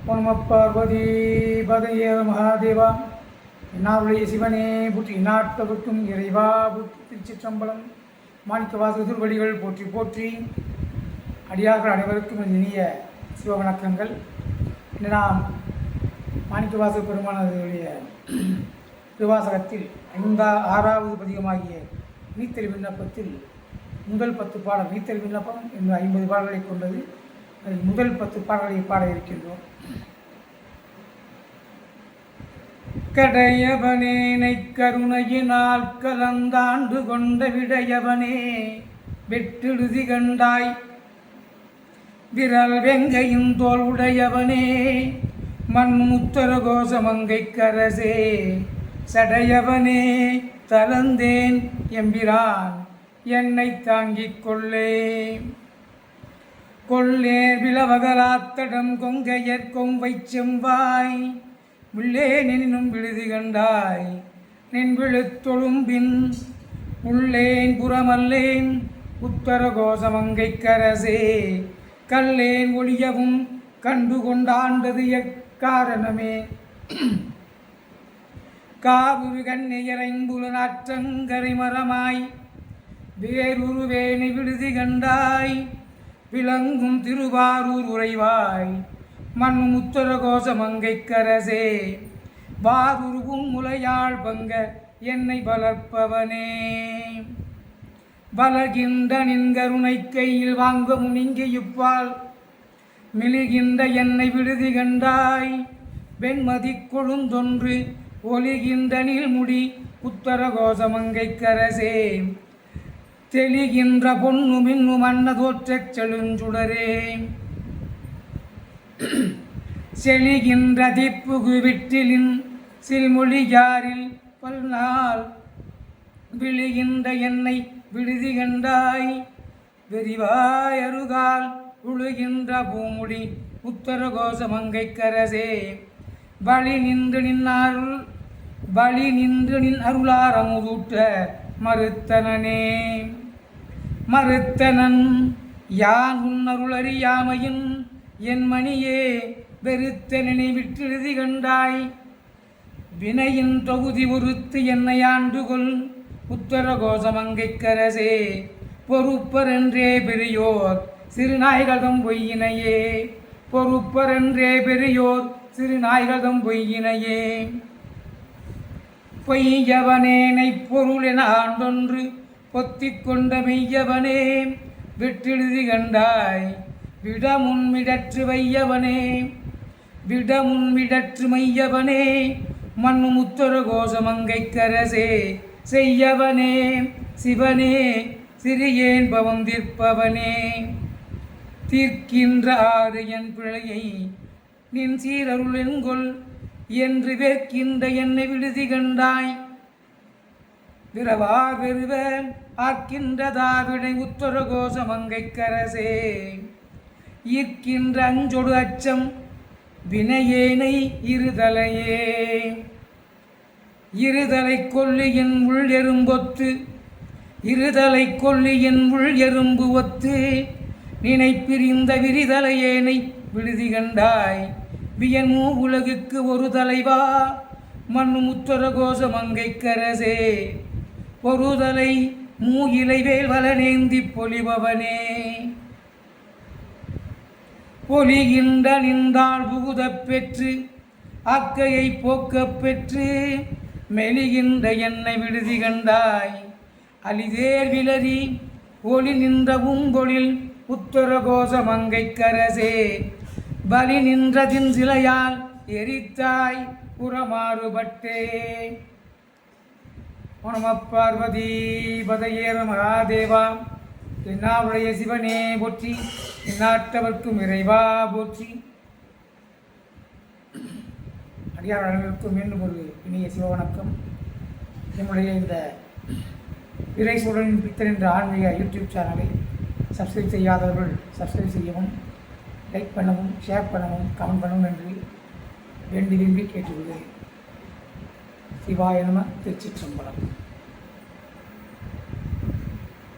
நம பார்வதி பதைய மகாதேவா. என்னாருடைய சிவனே புற்றி நாட்டவர்க்கும் இறைவா புற்றி. திருச்சிற்றம்பலம். மாணிக்கவாசக திருவடிகள் போற்றி போற்றி. அடியார்கள் அனைவருக்கும் இனிய சிவவணக்கங்கள். இன்று நாம் மாணிக்கவாசக பெருமானவருடைய திருவாசகத்தில் 6வது பதிகமாகிய நீத்தல் விண்ணப்பத்தில் முதல் 10 பாடல். நீத்தல் விண்ணப்பம் என்று 50 பாடல்களை கொண்டது. அதில் முதல் 10 பாடல்களை பாட இருக்கின்றோம். கடையவனேனை கருணையினால் கலந்தாண்டு கொண்ட விடையவனே வெட்டெழுதி கண்டாய் விரல் வெங்கையும் தோல் உடையவனே மண் முத்தர கோசமங்கை கரசே சடையவனே தளர்ந்தேன் எம்பிரான் என்னை தாங்கிக் கொள்ளே கொள்ளே விளவகலாத்தடம் கொங்கையற் கொம்பை செம்பாய் உள்ளே நின்னும் விழுதி கண்டாய் நின் விழுத்தொழும்பின் உள்ளேன் புறமல்லேன் உத்தர கோசமங்கை கரசே கல்லேன் ஒளியவும் கண்டு கொண்டாண்டது எக்காரணமே காவுரு கண்ணியரைம்புல நாற்றங்கரை மரமாய் வேறுருவேணி விடுதி கண்டாய் விளங்கும் திருவாரூர் உறைவாய் மண் முத்தர கோசமங்கை கரசே வாருருவும் முலையாள் பங்க என்னை வளர்ப்பவனே வளர்கின்ற நின் கருணை கையில் வாங்கவும் இங்கே இப்பால் மெழுகின்ற என்னை விடுதி கண்டாய் வெண்மதி கொழுந்தொன்று ஒளிகின்ற நீள்முடி உத்தர கோசமங்கை கரசே தெளிகின்ற பொன்னு மின்னும் அன்ன தோற்றச் செழுஞ்சுடரே செழிகின்ற திப்புகு விட்டிலின் சில்மொழியாரில் பல்நாள் விழுகின்ற என்னை விடுதி கண்டாய் வெறிவாய் அருகால் உழுகின்ற பூமுடி உத்தர கோசமங்கை கரசே வழி நின்று நின் அருளாரமுதூட்ட மறுத்தனனே மறுத்தனன் யான் உன் அருளறியாமையின் என் மணியே வெறுத்தனனை விட்டெழுதி கண்டாய் வினையின் தொகுதி உறுத்து என்னை ஆண்டுகொள் உத்தர கோசமங்கை கரசே பொறுப்பரென்றே பெரியோர் சிறுநாய்களம் பொய்யினையே பொறுப்பரென்றே பெரியோர் சிறுநாய்களம் பொய்யினையே பொய்யவனேனை பொருள் என ஆண்டொன்று பொத்திக் கொண்ட மெய்யவனே விட்டெழுதி கண்டாய் விடமுன்மிடற்று வையவனே விடமுன்மிடற்று மையவனே மண்ணு முத்தர கோசமங்கை கரசே செய்யவனே சிவனே சிறியேன் பவம் தீர்ப்பவனே தீர்க்கின்ற ஆறு என் பிழையை நின் சீரருளென்கொள் என்று வேர்க்கின்ற என்னை விடுதி கண்டாய் விரவா வெறுவ ஆக்கின்றதா விடை உத்தர கோசமங்கை கரசே ஈர்க்கின்ற அஞ்சொடு அச்சம் வினையேனை இருதலையே இருதலை கொல்லியின் உள் எறும்பொத்து இருதலை கொல்லியின் உள் எறும்பு ஒத்து நினைப்பிரிந்த விரிதலையேனை விடுதி கண்டாய் வியன்மூ உலகுக்கு ஒரு தலைவா மண்ணு முத்தர கோசமங்கை கரசே பொருதலை மூ இலைவேல் வலனேந்தி பொலிபவனே பொலிகின்ற நின்றால் புகுதப் பெற்று அக்கையை போக்கப் பெற்று மெலிகின்ற என்னை விடுதி கண்டாய் அலிதேர் விலரி ஒளி நின்ற பூங்கொழில் உத்தர கோசமங்கை கரசே பலி நின்றதின் சிலையால் எரித்தாய் புறமாறுபட்டே. நம பார்வதி பதைய மகாதேவா. என்னாருடைய சிவனே போற்றி. எந்நாட்டவர்க்கும் இறைவா போற்றி. அடியார் அனைவருக்கும் மீண்டும் ஒரு இனிய சிவவணக்கம். என்னுடைய இந்த இறைசூழலின் பித்தன் என்ற ஆன்மீக யூடியூப் சேனலை சப்ஸ்கிரைப் செய்யாதவர்கள் சப்ஸ்கிரைப் செய்யவும், லைக் பண்ணவும், ஷேர் பண்ணவும், கமெண்ட் பண்ணவும் என்று வேண்டி விரும்பி கேட்டுக்கொள்கிறேன். சிவாய நம. திருச்சிற்றம்பலம்.